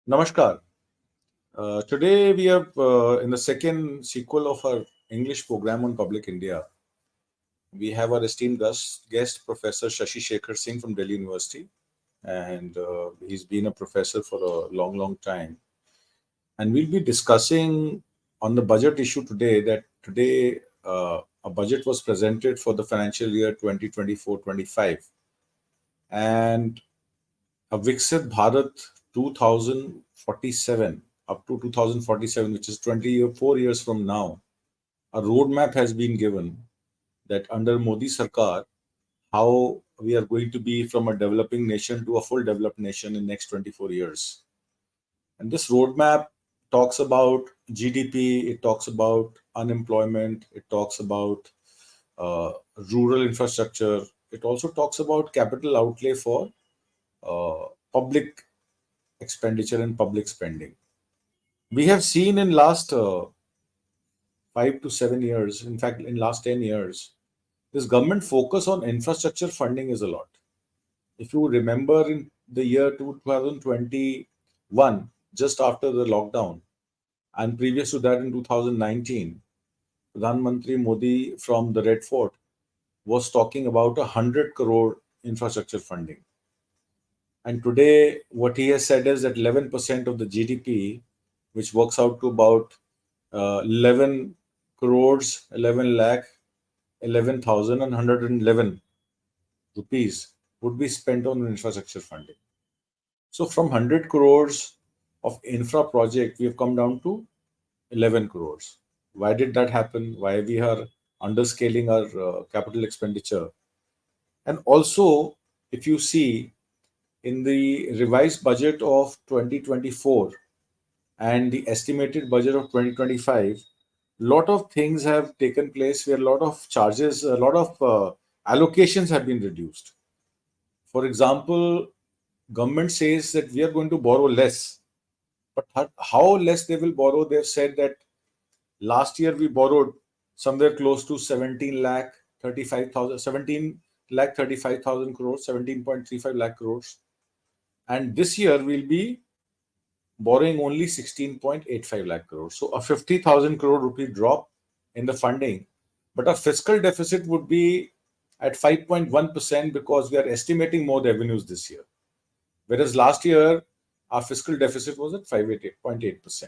Namaskar. Today we are in the second sequel of our English program on Public India. We have our esteemed guest Professor Shashi Shekhar Singh from Delhi University, and he's been a professor for a long, long time. And we'll be discussing on the budget issue today. That today a budget was presented for the financial year 2024-25, and a Viksit Bharat 2047 up to 2047, which is 24 years from now, a roadmap has been given that under Modi Sarkar, how we are going to be from a developing nation to a full developed nation in next 24 years. And this roadmap talks about GDP, it talks about unemployment, it talks about rural infrastructure, it also talks about capital outlay for public expenditure and public spending. We have seen in last 5 to 7 years, in fact, in last 10 years, this government focus on infrastructure funding is a lot. If you remember in the year 2021, just after the lockdown, and previous to that in 2019, Pradhan Mantri Modi from the Red Fort was talking about 100 crore infrastructure funding. And today, what he has said is that 11% of the GDP, which works out to about 11 crores, 11 lakh, 11,111 rupees would be spent on infrastructure funding. So from 100 crores of infra project, we have come down to 11 crores. Why did that happen? Why we are underscaling our capital expenditure? And also, if you see in the revised budget of 2024 and the estimated budget of 2025, lot of things have taken place where a lot of charges, a lot of allocations have been reduced. For example, government says that we are going to borrow less, but how less they will borrow? They've said that last year we borrowed somewhere close to 17 lakh 35,000, 17 lakh 35,000 crores, 17.35 lakh crores, and this year we'll be borrowing only 16.85 lakh crores. So a 50,000 crore rupee drop in the funding, but our fiscal deficit would be at 5.1% because we are estimating more revenues this year. Whereas last year, our fiscal deficit was at 5.8%.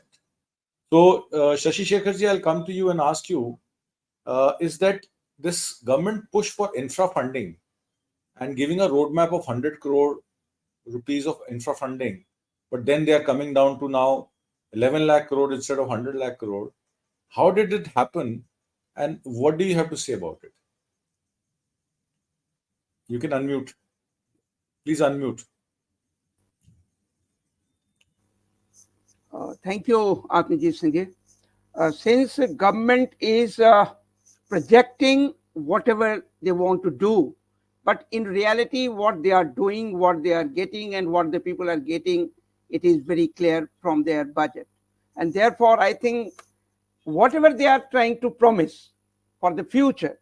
So, Shashi Shekharji, I'll come to you and ask you, is that this government push for infra funding and giving a roadmap of 100 crore rupees of infra funding, but then they are coming down to now 11 lakh crore instead of 100 lakh crore. How did it happen, and what do you have to say about it? You can unmute. Please unmute. Thank you, Atmajit Singh. Since government is projecting whatever they want to do, but in reality, what they are doing, what they are getting, and what the people are getting, it is very clear from their budget. And therefore, I think whatever they are trying to promise for the future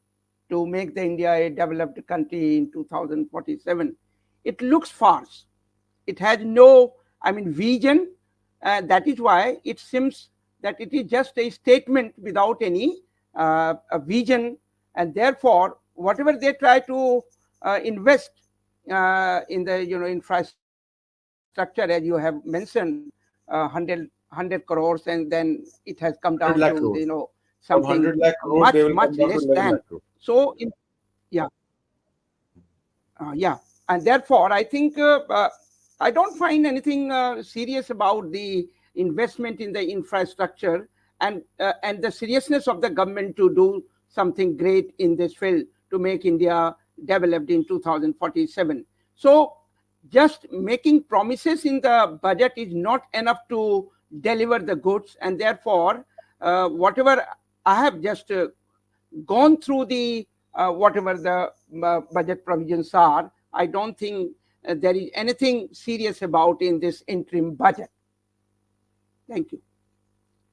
to make the India a developed country in 2047, it looks farce. It has no, vision. That is why it seems that it is just a statement without any a vision, and therefore, whatever they try to invest in the infrastructure, as you have mentioned, 100 crores, and then it has come down 100 lakh to crore. From something 100 lakh crore, much they will come down to less 11 than. lakh crore. So, yeah, yeah, and therefore, I think I don't find anything serious about the investment in the infrastructure and the seriousness of the government to do something great in this field to make India developed in 2047. So, just making promises in the budget is not enough to deliver the goods, and therefore, whatever I have just gone through the whatever the budget provisions are, I don't think there is anything serious about in this interim budget. Thank you.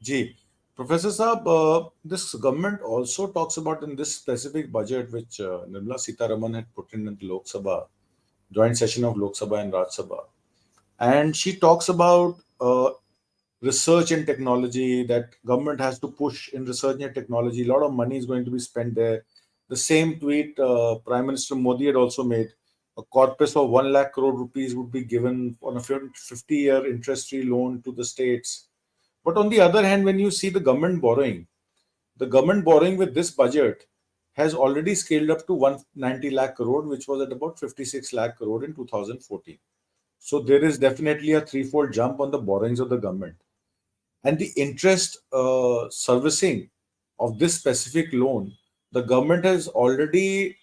Ji, Professor Saab, this government also talks about in this specific budget, which Nirmala Sitaraman had put in the Lok Sabha, joint session of Lok Sabha and Raj Sabha. and she talks about research and technology, that government has to push in research and technology. A lot of money is going to be spent there. The same tweet Prime Minister Modi had also made. A corpus of 1 lakh crore rupees would be given on a 50-year interest-free loan to the states. But on the other hand, when you see the government borrowing with this budget has already scaled up to 190 lakh crore, which was at about 56 lakh crore in 2014. So there is definitely a threefold jump on the borrowings of the government. And the interest servicing of this specific loan, the government has already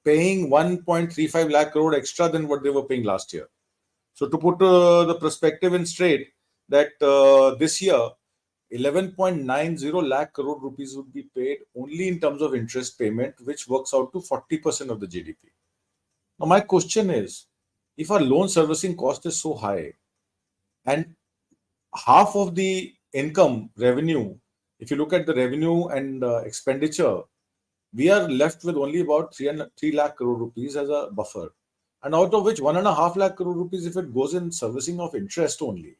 paying 1.35 lakh crore extra than what they were paying last year. So to put the perspective in straight, that this year 11.90 lakh crore rupees would be paid only in terms of interest payment, which works out to 40% of the GDP. Now my question is, if our loan servicing cost is so high and half of the income revenue, if you look at the revenue and expenditure, we are left with only about 3 lakh crore rupees as a buffer. And out of which 1.5 lakh crore rupees, if it goes in servicing of interest only,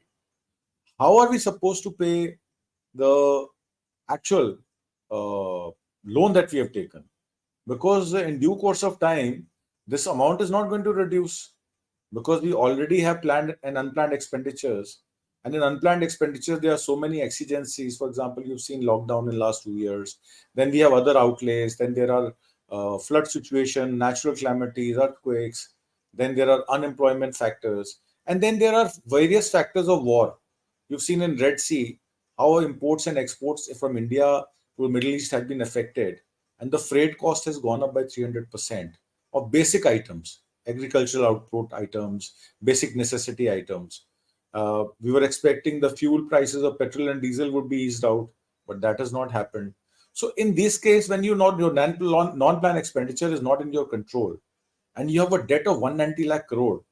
how are we supposed to pay the actual loan that we have taken? Because in due course of time, this amount is not going to reduce, because we already have planned and unplanned expenditures. And in unplanned expenditures, there are so many exigencies. For example, you've seen lockdown in last 2 years. Then we have other outlays. Then there are flood situation, natural calamities, earthquakes. Then there are unemployment factors. And then there are various factors of war. You've seen in Red Sea how imports and exports from India to the Middle East have been affected. And the freight cost has gone up by 300% of basic items, agricultural output items, basic necessity items. We were expecting the fuel prices of petrol and diesel would be eased out, but that has not happened. So in this case, when your non-plan expenditure is not in your control, and you have a debt of 190 lakh crore,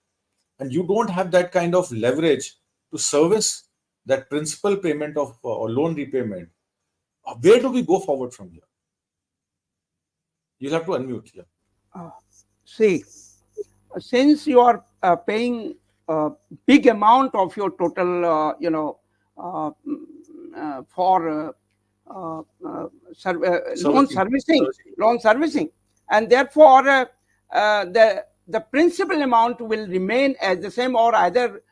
and you don't have that kind of leverage to service that principal payment of or loan repayment, where do we go forward from here? You'll have to unmute here. See, since you are paying a big amount of your total, for loan servicing, and therefore the principal amount will remain as the same, or either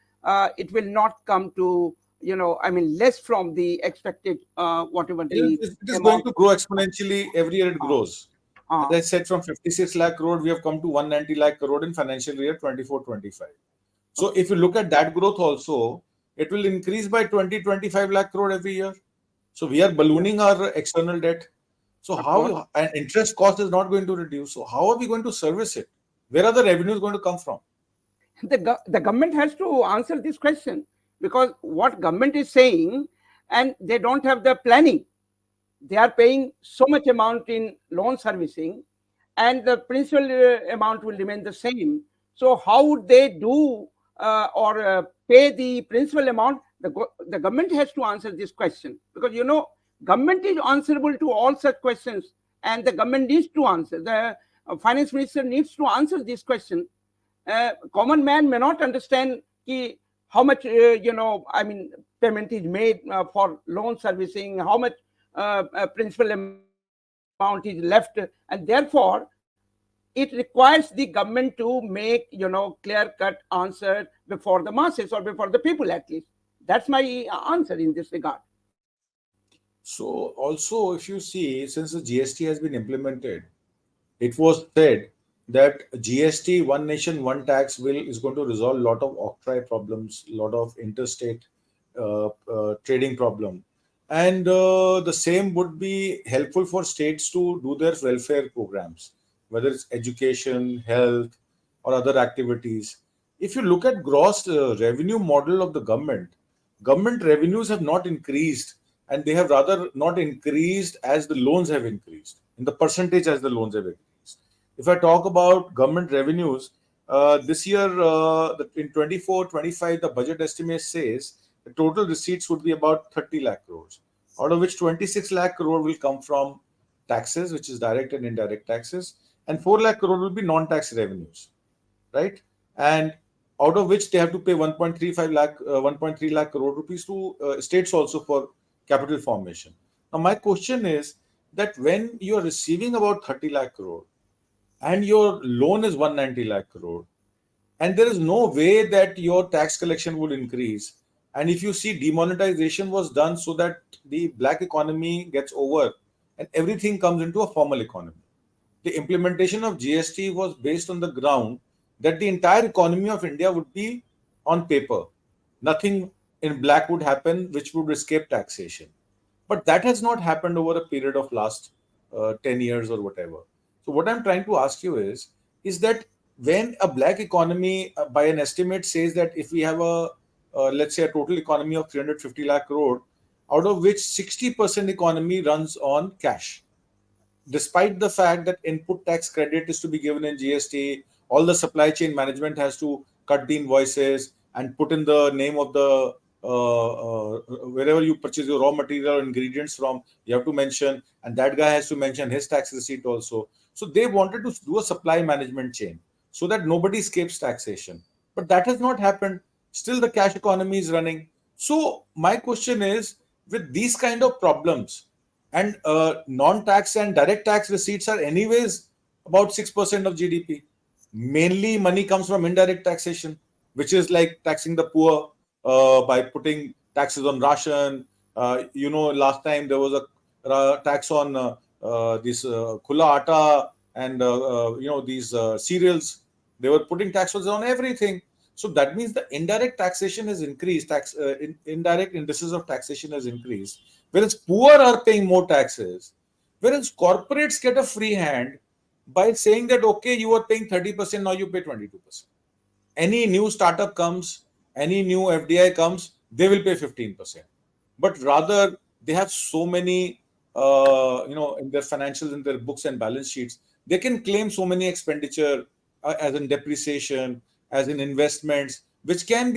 it will not come to less from the expected whatever the It is going to grow exponentially every year. It grows. As I said, from 56 lakh crore, we have come to 190 lakh crore in financial year 24-25. So if you look at that growth also, it will increase by 20-25 lakh crore every year. So we are ballooning our external debt. So how, and interest cost is not going to reduce. So how are we going to service it? Where are the revenues going to come from? The government has to answer this question, because what government is saying, and they don't have the planning. They are paying so much amount in loan servicing, and the principal amount will remain the same. So how would they do or pay the principal amount? The government has to answer this question, because government is answerable to all such questions, and the government needs to answer. The finance minister needs to answer this question. Common man may not understand how much payment is made for loan servicing, how much principal amount is left, and therefore it requires the government to make clear-cut answer before the masses, or before the people at least. That's my answer in this regard. So also, if you see, since the GST has been implemented, it was said that GST, one nation, one tax, is going to resolve a lot of octroi problems, a lot of interstate trading problem. And the same would be helpful for states to do their welfare programs, whether it's education, health, or other activities. If you look at gross revenue model of the government revenues have not increased, and they have rather not increased as the loans have increased, in the percentage as the loans have increased. If I talk about government revenues, this year in 24-25, the budget estimate says the total receipts would be about 30 lakh crores, out of which 26 lakh crore will come from taxes, which is direct and indirect taxes, and 4 lakh crore will be non-tax revenues, right? And out of which they have to pay 1.35 lakh, 1.3 lakh crore rupees to states also for capital formation. Now, my question is that when you are receiving about 30 lakh crore and your loan is 190 lakh crore, and there is no way that your tax collection would increase, and if you see demonetization was done so that the black economy gets over and everything comes into a formal economy. The implementation of GST was based on the ground that the entire economy of India would be on paper. Nothing in black would happen which would escape taxation. But that has not happened over a period of last 10 years or whatever. So what I'm trying to ask you is that when a black economy, by an estimate, says that if we have a, let's say, a total economy of 350 lakh crore, out of which 60% economy runs on cash, despite the fact that input tax credit is to be given in GST, all the supply chain management has to cut the invoices and put in the name of the wherever you purchase your raw material or ingredients from, you have to mention, and that guy has to mention his tax receipt also. So they wanted to do a supply management chain so that nobody escapes taxation. But that has not happened. Still, the cash economy is running. So my question is, with these kind of problems, and non-tax and direct tax receipts are anyways about 6% of GDP. Mainly money comes from indirect taxation, which is like taxing the poor by putting taxes on ration. Last time there was a tax on this khula atta and these cereals. They were putting taxes on everything. So that means the indirect taxation has increased. Indirect indices of taxation has increased, whereas poor are paying more taxes, whereas corporates get a free hand by saying that okay, you are paying 30%, now you pay 22%. Any new startup comes, any new FDI comes, they will pay 15%. But rather, they have so many, in their financials, in their books and balance sheets, they can claim so many expenditure as in depreciation, as in investments, which can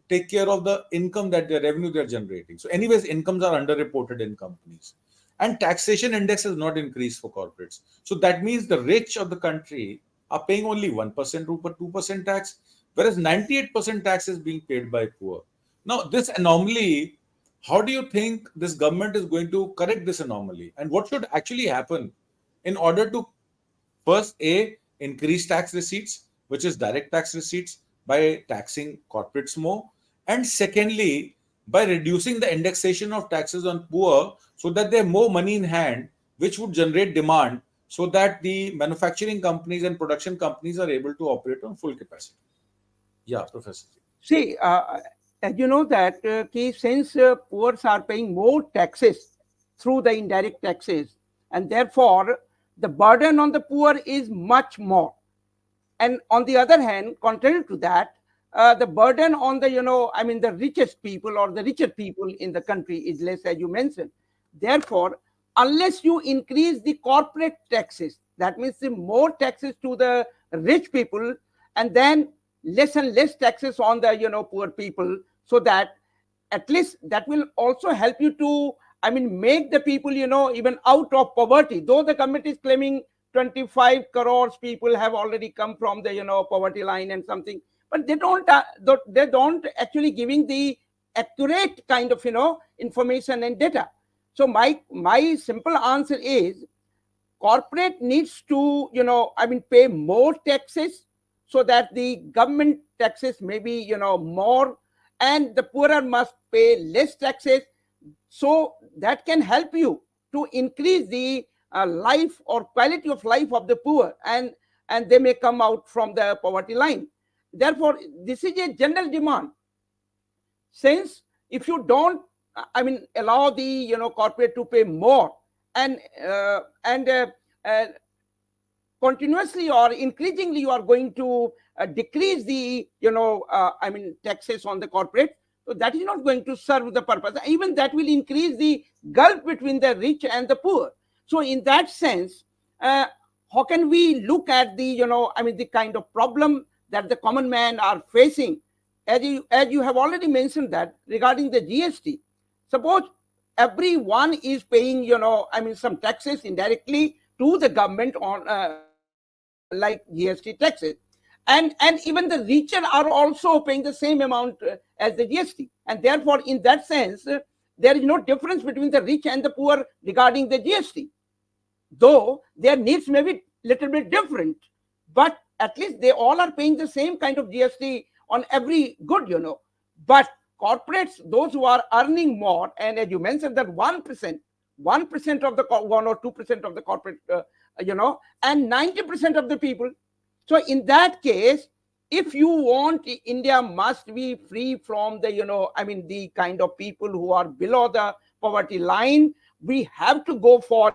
take care of the income that their revenue they're generating. So, anyways, incomes are underreported in companies, and taxation index has not increased for corporates. So that means the rich of the country are paying only 1% or 2% tax, whereas 98% tax is being paid by poor. Now, this anomaly, how do you think this government is going to correct this anomaly? And what should actually happen in order to first, increase tax receipts, which is direct tax receipts, by taxing corporates more, and secondly, by reducing the indexation of taxes on poor so that they have more money in hand, which would generate demand so that the manufacturing companies and production companies are able to operate on full capacity. Yeah, Professor. See, as you know that since poor are paying more taxes through the indirect taxes, and therefore the burden on the poor is much more. And on the other hand, contrary to that, the burden on the the richest people or the richer people in the country is less, as you mentioned. Therefore, unless you increase the corporate taxes, that means the more taxes to the rich people, and then less and less taxes on the poor people, so that at least that will also help you to make the people even out of poverty. Though the government is claiming 25 crores people have already come from the poverty line and something, but they don't actually giving the accurate kind of information and data. So my simple answer is, corporate needs to pay more taxes, so that the government taxes may be more, and the poorer must pay less taxes, so that can help you to increase the life or quality of life of the poor, and they may come out from the poverty line. Therefore, this is a general demand. Since if you don't allow the corporate to pay more, and uh, continuously or increasingly you are going to decrease the taxes on the corporate, so that is not going to serve the purpose. Even that will increase the gulf between the rich and the poor. So in that sense, how can we look at the the kind of problem that the common man are facing? As you have already mentioned, that regarding the GST, suppose everyone is paying some taxes indirectly to the government on like GST taxes, and and even the richer are also paying the same amount as the GST. And therefore, in that sense, there is no difference between the rich and the poor regarding the GST, though their needs may be little bit different, but at least they all are paying the same kind of GST on every good, But corporates, those who are earning more, and as you mentioned that 1% of the 1 or 2% of the corporate, and 90% of the people. So in that case, if you want, India must be free from the, the kind of people who are below the poverty line. We have to go for,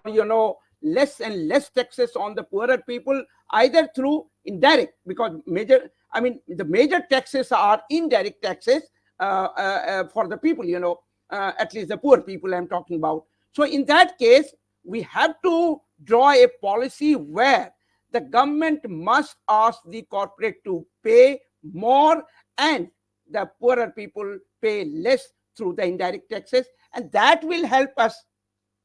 less and less taxes on the poorer people, either through indirect, because the major taxes are indirect taxes for the people, at least the poor people I'm talking about. So in that case, we have to draw a policy where the government must ask the corporate to pay more and the poorer people pay less through the indirect taxes, and that will help us.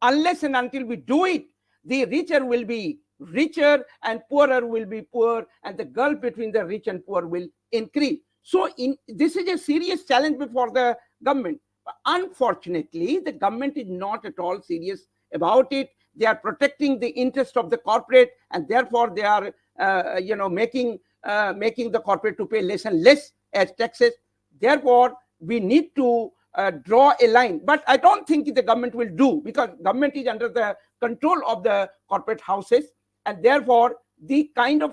Unless and until we do it, the richer will be richer and poorer will be poor, and the gulf between the rich and poor will increase. So this is a serious challenge before the government. But unfortunately, the government is not at all serious about it. They are protecting the interest of the corporate, and therefore they are making the corporate to pay less and less as taxes. Therefore, we need to draw a line, but I don't think the government will do, because government is under the control of the corporate houses, and therefore the kind of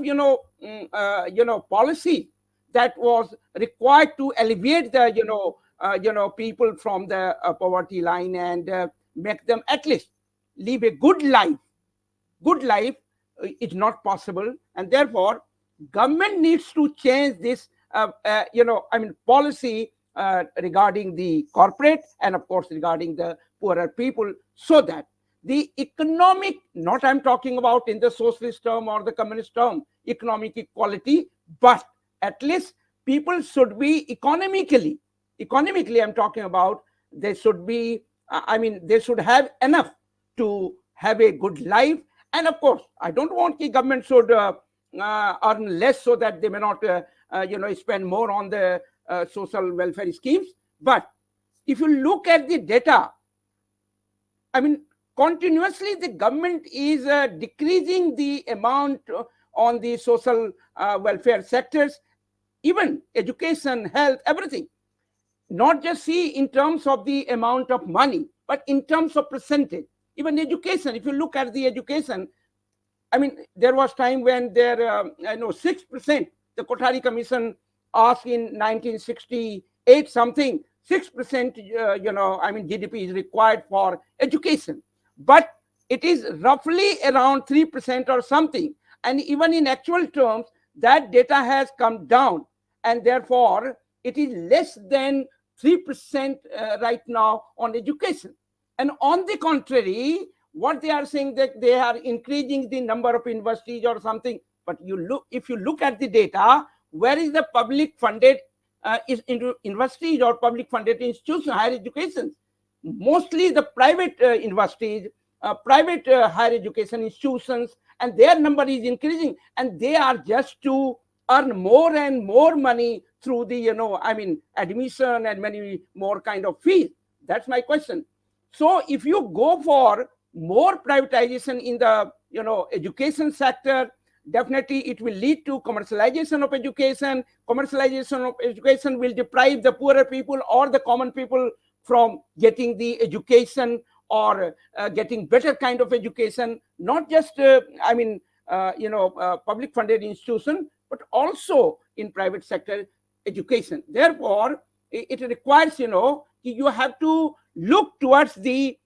policy that was required to alleviate the people from the poverty line and make them at least live a good life is not possible, and therefore government needs to change this policy regarding the corporate and of course regarding the poorer people, so that the economic, not I'm talking about in the socialist term or the communist term, economic equality, but at least people should be economically I'm talking about, they should be, they should have enough to have a good life. And of course, I don't want the government should earn less so that they may not spend more on the social welfare schemes. But if you look at the data, continuously the government is decreasing the amount on the social welfare sectors, even education, health, everything. Not just see in terms of the amount of money, but in terms of percentage. Even education, if you look at the education, there was time when there, 6%, the Kothari Commission asked in 1968 something, 6%, GDP is required for education. But it is roughly around 3% or something. And even in actual terms, that data has come down. And therefore, it is less than 3% right now on education. And on the contrary, what they are saying that they are increasing the number of universities or something. But if you look at the data, where is the public funded universities or public funded institutions, higher education? Mostly the private universities, private higher education institutions, and their number is increasing, and they are just to earn more and more money through the admission and many more kind of fees. That's my question. So if you go for more privatization in the education sector, definitely it will lead to commercialization of education. Commercialization of education will deprive the poorer people or the common people from getting the education or getting better kind of education, not just public funded institution, but also in private sector education. Therefore, it requires, you have to look towards the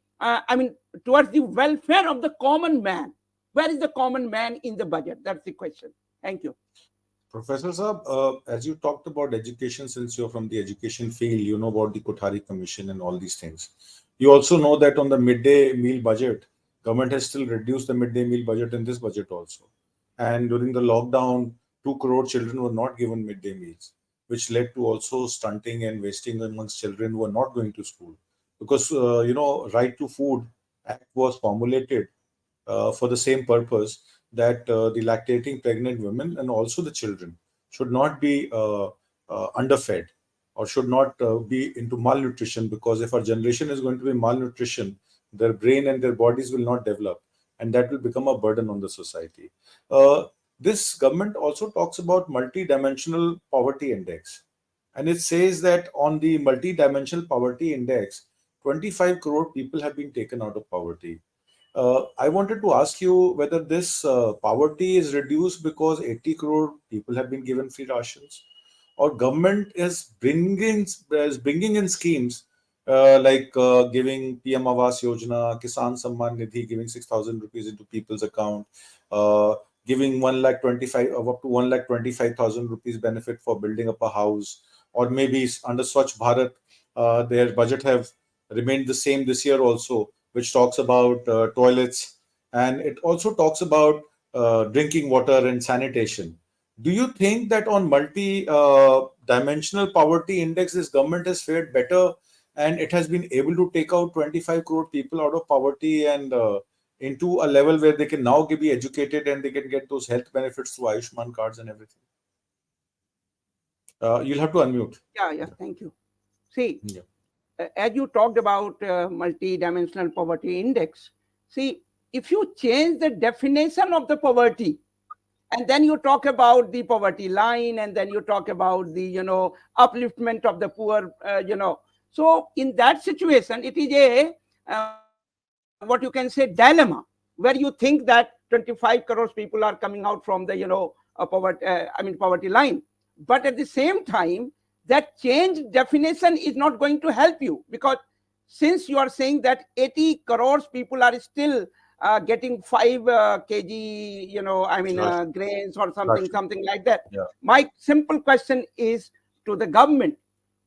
towards the welfare of the common man. Where is the common man in the budget? That's the question. Thank you. Professor Saab, as you talked about education, since you're from the education field, you know about the Kothari Commission and all these things. You also know that on the midday meal budget, government has still reduced the midday meal budget in this budget also. And during the lockdown, 2 crore children were not given midday meals, which led to also stunting and wasting amongst children who are not going to school. Because, Right to Food Act was formulated for the same purpose, that the lactating pregnant women and also the children should not be underfed or should not be into malnutrition, because if our generation is going to be malnutrition, their brain and their bodies will not develop, and that will become a burden on the society. Uh, this government also talks about multi-dimensional poverty index, and it says that on the multi-dimensional poverty index, 25 crore people have been taken out of poverty. I wanted to ask you whether this poverty is reduced because 80 crore people have been given free rations, or government is bringing in schemes like giving PM Awas Yojana, Kisan Samman Nidhi, giving 6,000 rupees into people's account, uh, giving 1 lakh 25 up to 1 lakh 25,000 rupees benefit for building up a house, or maybe under Swachh Bharat, their budget have remained the same this year also, which talks about toilets, and it also talks about drinking water and sanitation. Do you think that on multi dimensional poverty index, this government has fared better and it has been able to take out 25 crore people out of poverty and into a level where they can now be educated and they can get those health benefits through Ayushman cards and everything? You'll have to unmute. Yeah, thank you. See, Yeah. as you talked about multi-dimensional poverty index, see, if you change the definition of the poverty, and then you talk about the poverty line, and then you talk about the upliftment of the poor, so in that situation it is a what you can say dilemma, where you think that 25 crores people are coming out from the poverty line, but at the same time that change definition is not going to help you, because since you are saying that 80 crores people are still getting 5 kg, Right. grains or Right. something like that. Yeah. My simple question is to the government: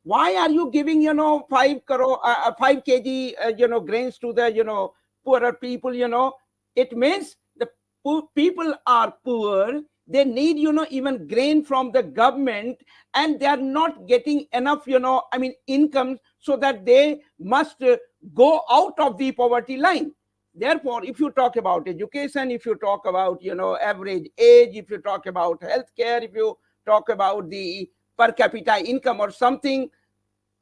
why are you giving 5 kg grains to the poorer people? It means the people are poor, they need even grain from the government, and they are not getting enough income, so that they must go out of the poverty line. Therefore, if you talk about education, if you talk about average age, if you talk about healthcare, if you talk about the per capita income or something,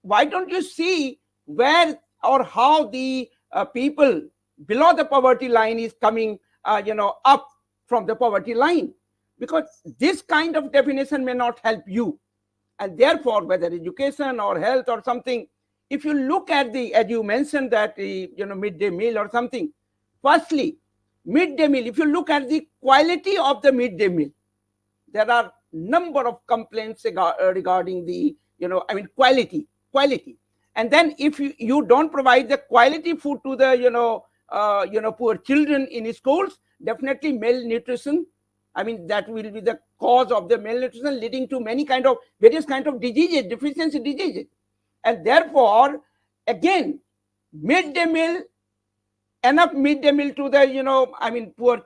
why don't you see where or how the people below the poverty line is coming up from the poverty line? Because this kind of definition may not help you. And therefore, whether education or health or something, if you look at the, as you mentioned, that the midday meal or something, firstly, midday meal, if you look at the quality of the midday meal, there are number of complaints regarding the quality. And then if you don't provide the quality food to the poor children in schools, definitely malnutrition, that will be the cause of the malnutrition, leading to various kind of diseases, deficiency diseases. And therefore, again, midday meal, enough midday meal to the poor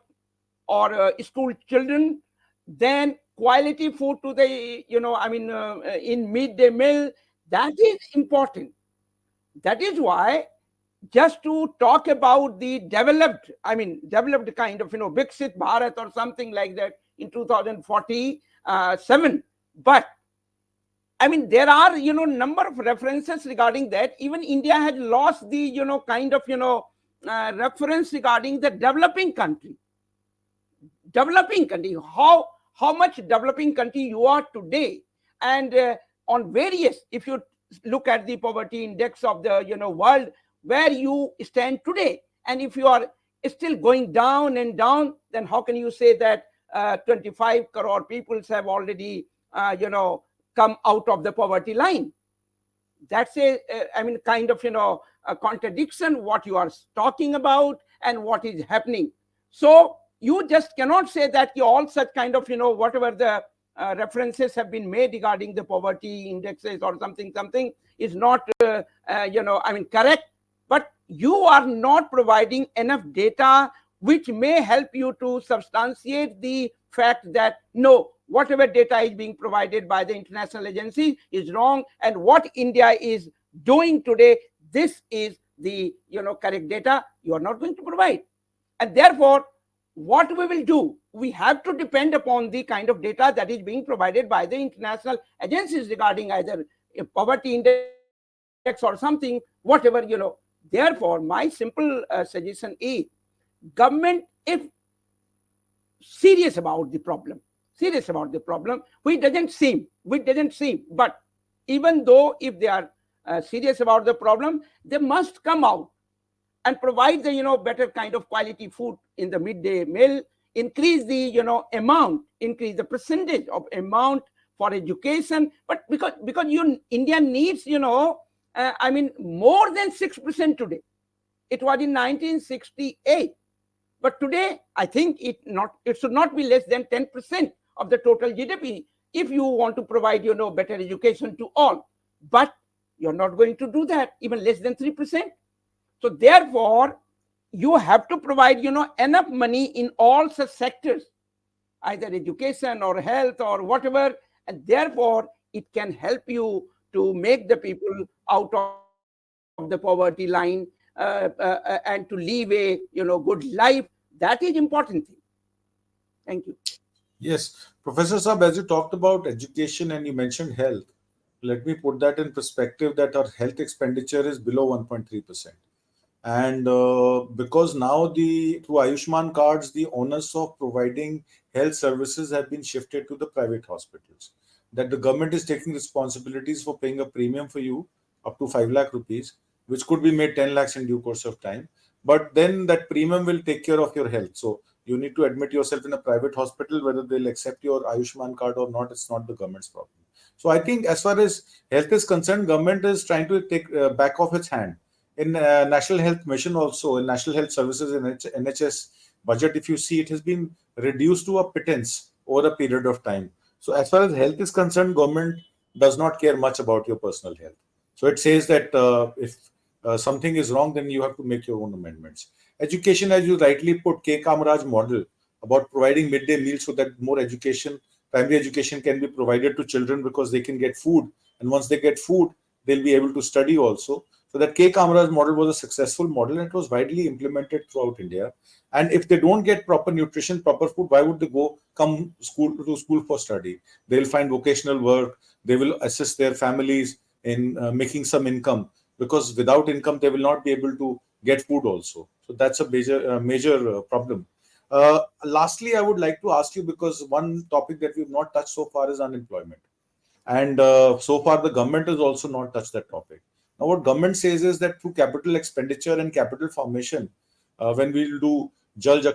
or school children, then quality food to the in midday meal, that is important. That is why, just to talk about the developed kind of Viksit Bharat or something like that in 2047, but there are number of references regarding that. Even India has lost the reference regarding the developing country, how much developing country you are today. And on various, if you look at the poverty index of the world, where you stand today, and if you are still going down and down, then how can you say that 25 crore people have already come out of the poverty line? That's a kind of a contradiction, what you are talking about and what is happening. So you just cannot say that all such kind of whatever the references have been made regarding the poverty indexes or something is not correct. But you are not providing enough data which may help you to substantiate the fact that no, whatever data is being provided by the international agency is wrong, and what India is doing today, this is the correct data. You are not going to provide. And therefore, what we will do, we have to depend upon the kind of data that is being provided by the international agencies regarding either a poverty index or something, whatever, Therefore, my simple suggestion is, government, if serious about the problem, which doesn't seem, but even though if they are serious about the problem, they must come out and provide the better kind of quality food in the midday meal, increase the amount, increase the percentage of amount for education. But because India needs more than 6% today. It was in 1968, but today I think it should not be less than 10% of the total GDP if you want to provide better education to all. But you're not going to do that, even less than 3%. So therefore, you have to provide enough money in all such sectors, either education or health or whatever, and therefore it can help you to make the people out of the poverty line, and to live a good life. That is important thing. Thank you. Yes, Professor Saab, as you talked about education and you mentioned health, let me put that in perspective that our health expenditure is below 1.3%. And because now through Ayushman cards, the onus of providing health services have been shifted to the private hospitals. That the government is taking responsibilities for paying a premium for you up to 5 lakh rupees, which could be made 10 lakhs in due course of time. But then that premium will take care of your health. So you need to admit yourself in a private hospital, whether they'll accept your Ayushman card or not, it's not the government's problem. So I think as far as health is concerned, government is trying to take back off its hand. In National Health Mission also, in National Health Services in NHS budget, if you see, it has been reduced to a pittance over a period of time. So as far as health is concerned, government does not care much about your personal health. So it says that if something is wrong, then you have to make your own amendments. Education, as you rightly put, K. Kamaraj model about providing midday meals so that more education, primary education can be provided to children because they can get food. And once they get food, they'll be able to study also. So that K. Kamaraj model was a successful model and it was widely implemented throughout India. And if they don't get proper nutrition, proper food, why would they come to school for study? They'll find vocational work. They will assist their families in making some income, because without income, they will not be able to get food also. So that's a major problem. Lastly, I would like to ask you, because one topic that we've not touched so far is unemployment. And so far, the government has also not touched that topic. Now, what government says is that through capital expenditure and capital formation, when we do Jal Jan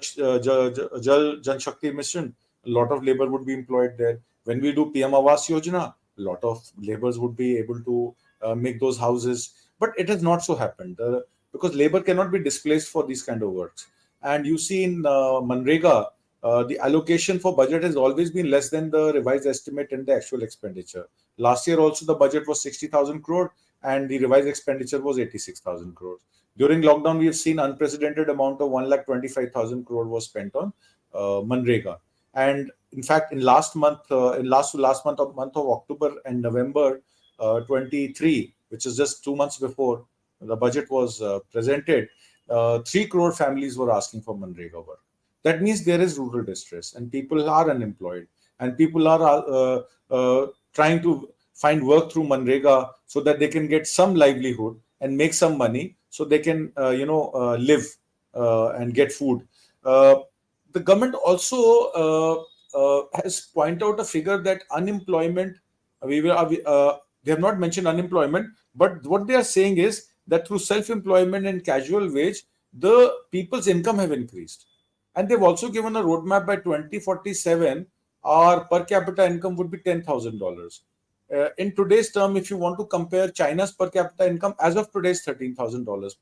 Shakti mission, a lot of labor would be employed there. When we do PM Awas Yojana, a lot of laborers would be able to make those houses. But it has not so happened because labor cannot be displaced for these kind of works. And you see in Manrega, the allocation for budget has always been less than the revised estimate and the actual expenditure. Last year also the budget was 60,000 crore and the revised expenditure was 86,000 crores. During lockdown, we have seen unprecedented amount of 1,25,000 crore was spent on Manrega. And in fact, in last month of October and November 23, which is just 2 months before the budget was presented, 3 crore families were asking for Manrega work. That means there is rural distress and people are unemployed and people are trying to find work through Manrega so that they can get some livelihood and make some money so they can, live and get food. The government also has pointed out a figure that unemployment, they have not mentioned unemployment, but what they are saying is that through self-employment and casual wage, the people's income have increased. And they've also given a roadmap by 2047, our per capita income would be $10,000. In today's term, if you want to compare China's per capita income, as of today is $13,000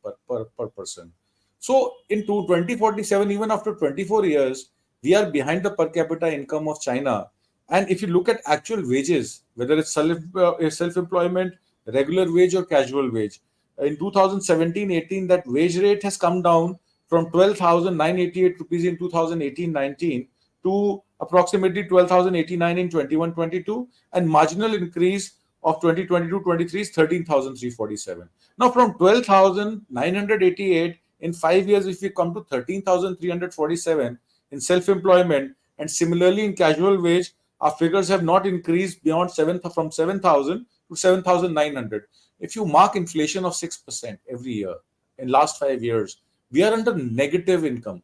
per person. So in 2047, even after 24 years, we are behind the per capita income of China. And if you look at actual wages, whether it's self-employment, regular wage or casual wage, in 2017-18, that wage rate has come down from 12,988 rupees in 2018-19 to approximately 12,089 in 21-22, and marginal increase of 2022-23 is 13,347. Now, from 12,988 in 5 years, if we come to 13,347 in self-employment, and similarly in casual wage, our figures have not increased beyond 7,000 to 7,900. If you mark inflation of 6% every year in last 5 years, we are under negative income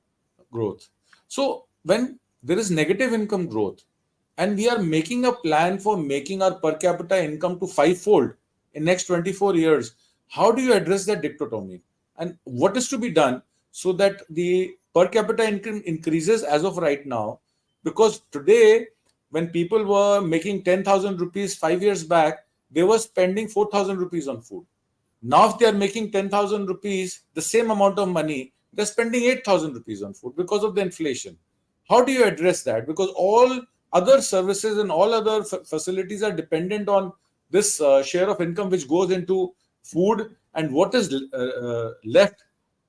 growth. So when there is negative income growth, and we are making a plan for making our per capita income to fivefold in next 24 years, how do you address that dichotomy? And what is to be done so that the per capita income increases as of right now? Because today, when people were making 10,000 rupees 5 years back, they were spending 4,000 rupees on food. Now, if they are making 10,000 rupees, the same amount of money, they're spending 8,000 rupees on food because of the inflation. How do you address that? Because all other services and all other facilities are dependent on this share of income which goes into food, and what is left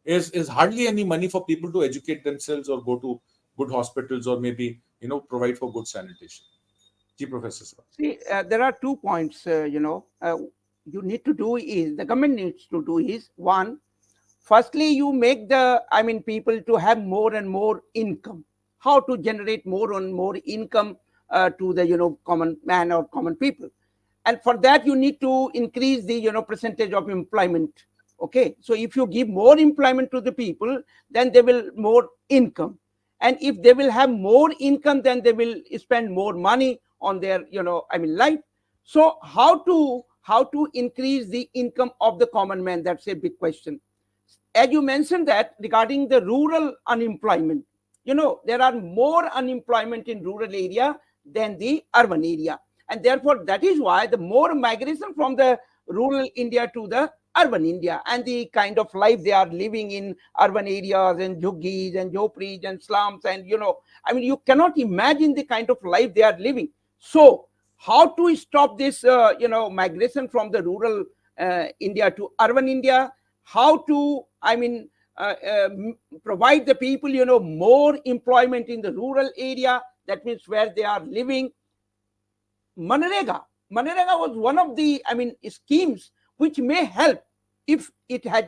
is hardly any money for people to educate themselves or go to good hospitals or maybe provide for good sanitation. Ji, Professor sir. See, there are 2 points, you need to do is, the government needs to do is, one, firstly, you make people to have more and more income. How to generate more and more income to the, common man or common people. And for that, you need to increase the, percentage of employment. Okay. So if you give more employment to the people, then they will more income. And if they will have more income, then they will spend more money on their, life. So how to increase the income of the common man? That's a big question. As you mentioned that regarding the rural unemployment, there are more unemployment in rural area than the urban area. And therefore, that is why the more migration from the rural India to the urban India, and the kind of life they are living in urban areas and jhuggies and jhopris and slums, and you cannot imagine the kind of life they are living. So how to stop this migration from the rural India to urban India? How to provide the people more employment in the rural area, that means where they are living. Manrega was one of the schemes which may help if it has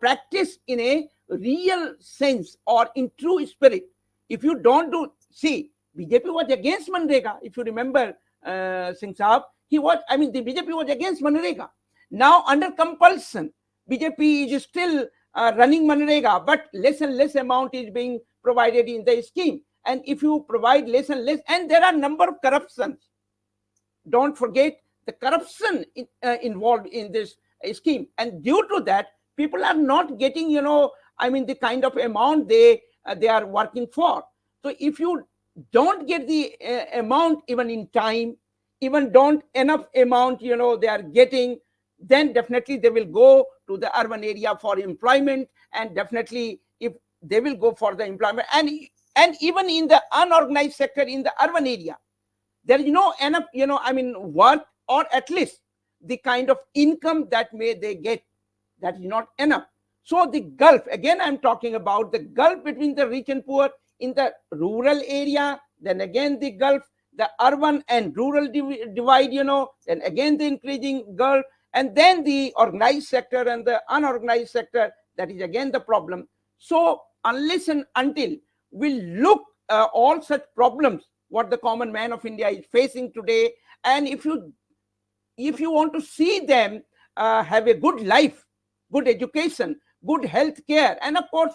practice in a real sense or in true spirit. If you don't do, see, BJP was against Manrega. If you remember, Singh Sahab, the BJP was against Manrega. Now under compulsion, BJP is still running Manrega, but less and less amount is being provided in the scheme. And if you provide less and less, and there are number of corruptions. Don't forget the corruption involved in this scheme. And due to that, people are not getting, the kind of amount they are working for. So if you don't get the amount even in time, even don't enough amount, they are getting, then definitely they will go to the urban area for employment. And definitely if they will go for the employment, and even in the unorganized sector in the urban area, there is no enough, work, or at least the kind of income that they get, that is not enough. So the gulf, again, I'm talking about the gulf between the rich and poor in the rural area, then again the gulf, the urban and rural divide, then again the increasing gulf, and then the organized sector and the unorganized sector, that is again the problem. So unless and until we look all such problems, what the common man of India is facing today, and if you want to see them have a good life, good education, good health care, and of course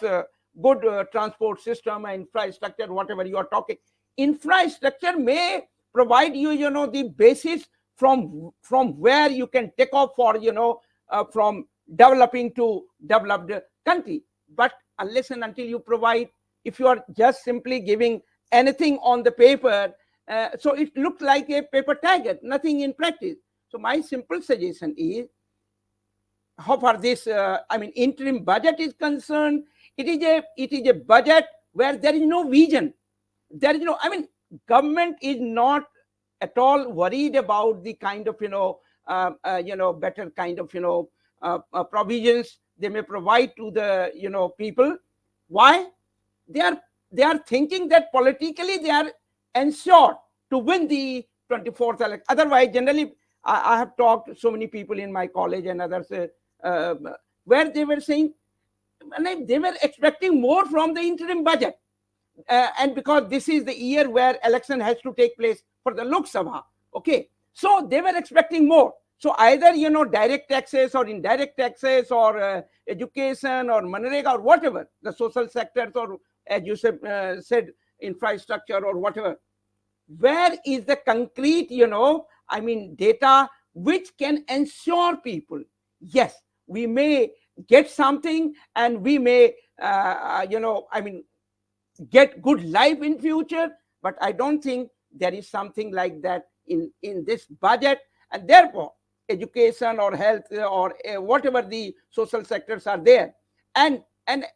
good transport system and infrastructure, whatever you are talking, infrastructure may provide you, the basis from where you can take off for, from developing to developed country. But unless and until you provide, if you are just simply giving anything on the paper, so it looks like a paper tiger, nothing in practice. So my simple suggestion is, how far this interim budget is concerned, it is a budget where there is no vision. There is no, government is not at all worried about the kind of better kind of provisions they may provide to the people. Why? They are thinking that politically they are ensured to win the 24th election. Otherwise, generally, I have talked to so many people in my college and others where they were saying, they were expecting more from the interim budget. and because this is the year where election has to take place for the Lok Sabha. Okay, so they were expecting more. So either direct taxes or indirect taxes or education or Manrega or whatever the social sectors, or as you said, infrastructure or whatever. Where is the concrete data which can ensure people, yes, we may get something and we may get good life in future, but I don't think there is something like that in this budget. And therefore education or health or whatever the social sectors are there. And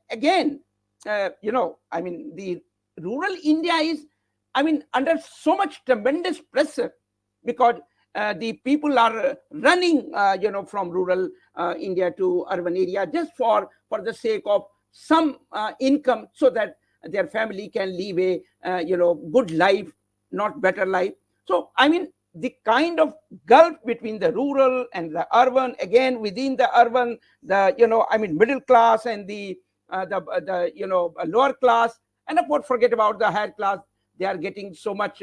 again, the rural India is under so much tremendous pressure, because the people are running from rural India to urban area just for the sake of some income, so that their family can live a good life, not better life. So the kind of gulf between the rural and the urban, again within the urban, the middle class and the lower class, and of course forget about the higher class. They are getting so much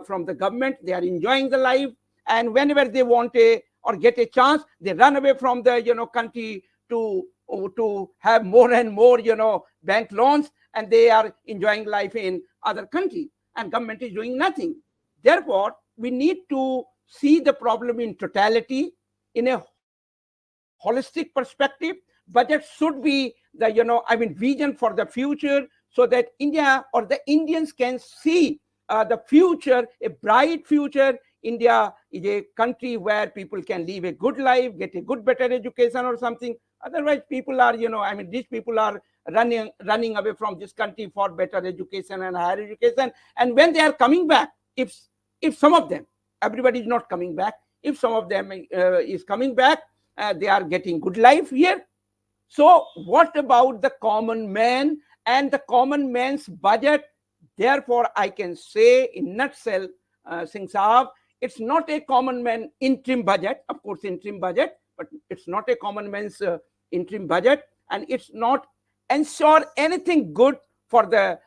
from the government, they are enjoying the life, and whenever they want or get a chance, they run away from the country to have more and more bank loans, and they are enjoying life in other countries, and government is doing nothing. Therefore we need to see the problem in totality, in a holistic perspective. Budget should be the vision for the future, so that India or the Indians can see the future, a bright future. India is a country where people can live a good life, get a good better education or something. Otherwise people are these people are running away from this country for better education and higher education. And when they are coming back, if some of them, everybody is not coming back, if some of them is coming back, they are getting good life here. So what about the common man and the common man's budget? Therefore I can say in nutshell, Singh Saab, it's not a common man interim budget. Of course interim budget, but it's not a common man's interim budget, and it's not ensure anything good for the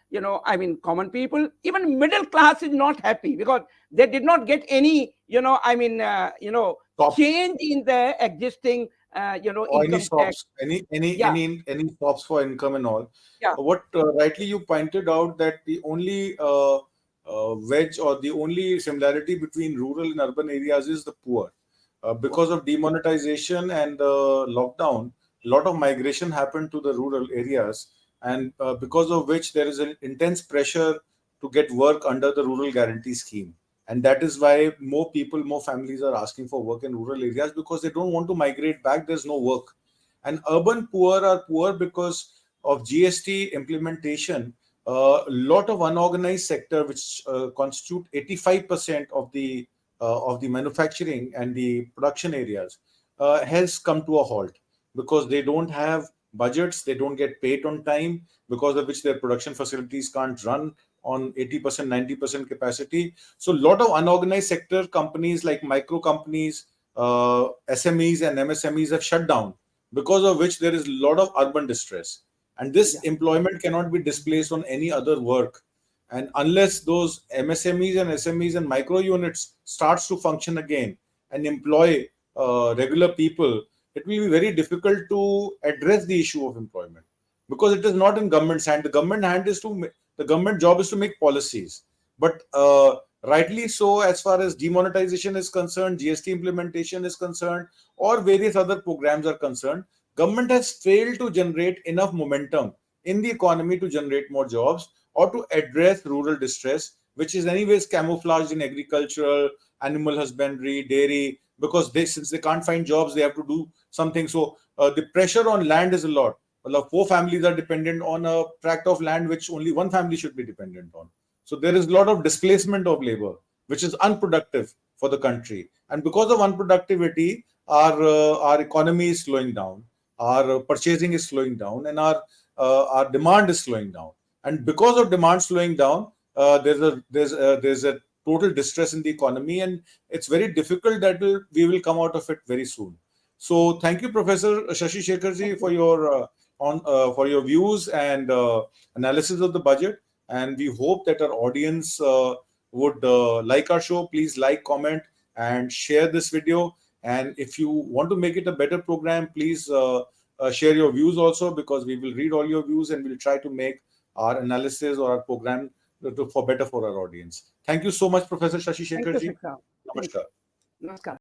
common people. Even middle class is not happy, because they did not get any Top change in the existing or any income tax. stops, any Yeah, any any stops for income and all. yeah, What rightly you pointed out, that the only wedge or the only similarity between rural and urban areas is the poor. Because of demonetization and lockdown, a lot of migration happened to the rural areas, and because of which there is an intense pressure to get work under the rural guarantee scheme. And that is why more people, more families are asking for work in rural areas, because they don't want to migrate back. There's no work. And urban poor are poor because of GST implementation. A lot of unorganized sector, which constitute 85% of the manufacturing and the production areas, has come to a halt, because they don't have budgets, they don't get paid on time, because of which their production facilities can't run on 80%, 90% capacity. So a lot of unorganized sector companies like micro companies, SMEs and MSMEs have shut down, because of which there is a lot of urban distress. And this yeah, employment cannot be displaced on any other work. And unless those MSMEs and SMEs and micro units starts to function again and employ regular people, it will be very difficult to address the issue of employment, because it is not in government's hand. The government job is to make policies. But rightly so, as far as demonetization is concerned, GST implementation is concerned, or various other programs are concerned, government has failed to generate enough momentum in the economy to generate more jobs or to address rural distress, which is anyways camouflaged in agricultural, animal husbandry, dairy, because since they can't find jobs, they have to do something. So the pressure on land is a lot. Well, four families are dependent on a tract of land which only one family should be dependent on. So there is a lot of displacement of labor, which is unproductive for the country. And because of unproductivity, our economy is slowing down, our purchasing is slowing down, and our demand is slowing down. And because of demand slowing down, there's a total distress in the economy, and it's very difficult that we will come out of it very soon. So thank you, Professor Shashi Shekharji, thank for you. your for your views and analysis of the budget. and we hope that our audience would like our show. Please like, comment, and share this video. And if you want to make it a better program, please share your views also, because we will read all your views and we'll try to make our analysis or our program for better for our audience. Thank you so much, Professor Shashi Thank Shekhar you, ji. Shikhar. Thank you. Namaskar. Namaskar.